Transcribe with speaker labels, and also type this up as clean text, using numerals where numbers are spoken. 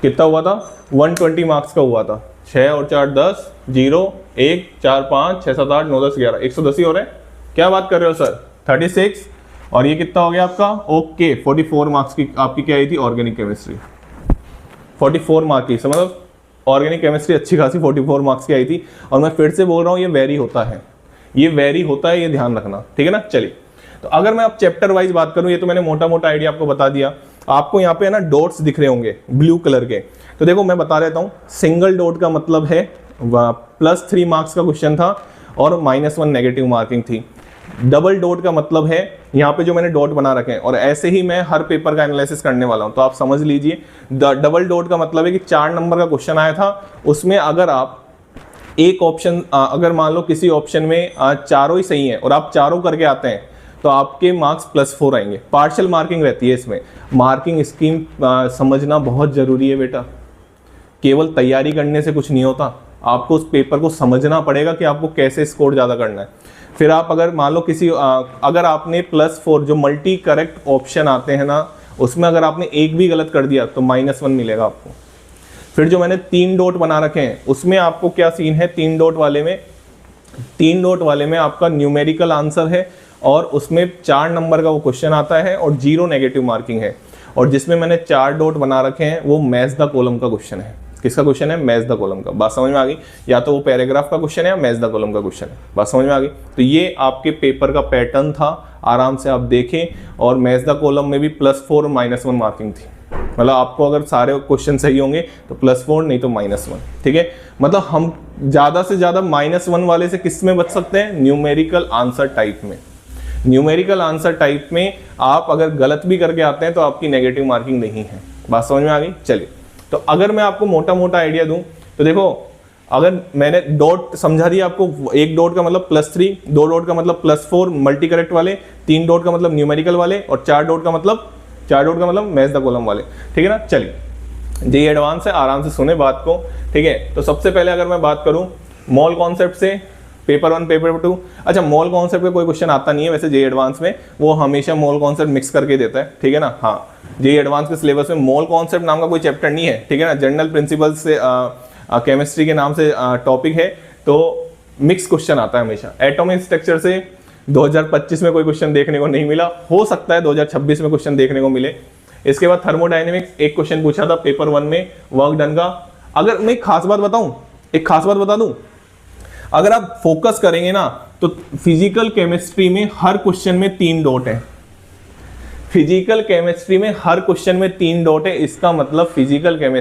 Speaker 1: कितना हुआ था, 120 मार्क्स का हुआ था। 6 और 4 10, 0 1 4 5 6 7 8 9 10 11, 110 ही हो रहे हैं। क्या बात कर रहे हो सर, 36। और ये कितना हो गया आपका, ओके 44 मार्क्स की आपकी क्या आई थी, ऑर्गेनिक केमिस्ट्री। 44 मार्क की, मतलब ऑर्गेनिक केमिस्ट्री अच्छी खासी 44 मार्क्स की आई थी। और मैं फिर से बोल रहा हूँ ये वेरी होता है, ये वेरी होता है, ये ध्यान रखना, ठीक है ना। चलिए, तो अगर मैं अब चैप्टर वाइज बात करूं, ये तो मैंने मोटा मोटा आइडिया आपको बता दिया। आपको यहाँ पे है ना डॉट्स दिख रहे होंगे ब्लू कलर के, तो देखो मैं बता देता हूँ। सिंगल डॉट का मतलब है +3 मार्क्स का क्वेश्चन था और -1 नेगेटिव मार्किंग थी। डबल डॉट का मतलब है, यहाँ पे जो मैंने डॉट बना रखे हैं, और ऐसे ही मैं हर पेपर का एनालिसिस करने वाला हूँ, तो आप समझ लीजिए। डबल डॉट का मतलब है कि 4 नंबर का क्वेश्चन आया था, उसमें अगर आप एक ऑप्शन, अगर मान लो किसी ऑप्शन में चारों ही सही है और आप चारों करके आते हैं, तो आपके मार्क्स +4 आएंगे। पार्शियल मार्किंग रहती है इसमें। मार्किंग स्कीम समझना बहुत जरूरी है बेटा, केवल तैयारी करने से कुछ नहीं होता, आपको उस पेपर को समझना पड़ेगा कि आपको कैसे स्कोर ज़्यादा करना है। फिर आप अगर मान लो किसी अगर आपने +4 जो मल्टी करेक्ट ऑप्शन आते हैं ना, उसमें अगर आपने एक भी गलत कर दिया तो -1 मिलेगा आपको। फिर जो मैंने 3 डॉट बना रखे हैं, उसमें आपको क्या सीन है, 3 डॉट वाले में आपका न्यूमेरिकल आंसर है और उसमें 4 नंबर का वो क्वेश्चन आता है और 0 नेगेटिव मार्किंग है। और जिसमें मैंने 4 डॉट बना रखे हैं वो मैच द कॉलम का क्वेश्चन है। किसका क्वेश्चन है, मैच द कॉलम का। बात समझ में आ गई, या तो वो पैराग्राफ का क्वेश्चन है या मैच द कॉलम का क्वेश्चन है। बात समझ में आ गई। तो ये आपके पेपर का पैटर्न था, आराम से आप देखें। और मैच द कॉलम में भी +4 -1 मार्किंग थी, मतलब आपको अगर सारे क्वेश्चन सही होंगे तो +4 नहीं तो -1, ठीक है। मतलब हम ज़्यादा से ज़्यादा -1 वाले से किस में बच सकते हैं, न्यूमेरिकल आंसर टाइप में। न्यूमेरिकल आंसर टाइप में आप अगर गलत भी करके आते हैं तो आपकी नेगेटिव मार्किंग नहीं है। बात समझ में आ गई। चलिए, तो अगर मैं आपको मोटा मोटा आइडिया दूं, तो देखो, अगर मैंने डॉट समझा दिया आपको, एक डॉट का मतलब +3, 2 डॉट का मतलब +4 मल्टी करेक्ट वाले, 3 डॉट का मतलब न्यूमेरिकल वाले, और 4 डॉट का मतलब मैच द कॉलम वाले, ठीक है ना। चलिए, ये एडवांस है, आराम से सुने बात को, ठीक है। तो सबसे पहले अगर मैं बात करूं मॉल कॉन्सेप्ट से, पेपर 1 पेपर 2, अच्छा मॉल कॉन्सेप्ट पे कोई क्वेश्चन आता नहीं है वैसे जे एडवांस में, वो हमेशा मॉल कॉन्सेप्ट मिक्स करके देता है, ठीक है ना। हाँ, जे एडवांस के सिलेबस में मॉल कॉन्सेप्ट नाम का कोई चैप्टर नहीं है, ठीक है ना। जनरल प्रिंसिपल से केमिस्ट्री के नाम से टॉपिक है, तो मिक्स क्वेश्चन आता है हमेशा। एटॉमिक स्ट्रक्चर से 2025 में कोई क्वेश्चन देखने को नहीं मिला, हो सकता है 2026 में क्वेश्चन देखने को मिले। इसके बाद थर्मोडायनेमिक्स एक क्वेश्चन पूछा था पेपर 1 में, वर्क डन का। अगर मैं एक खास बात बता दूं, अगर आप फोकस करेंगे ना तो फिजिकल केमिस्ट्री में हर क्वेश्चन में 3 डॉट है। फिजिकल केमिस्ट्री में हर क्वेश्चन में 3 डॉट है, इसका मतलब फिजिकल केमिस्ट्री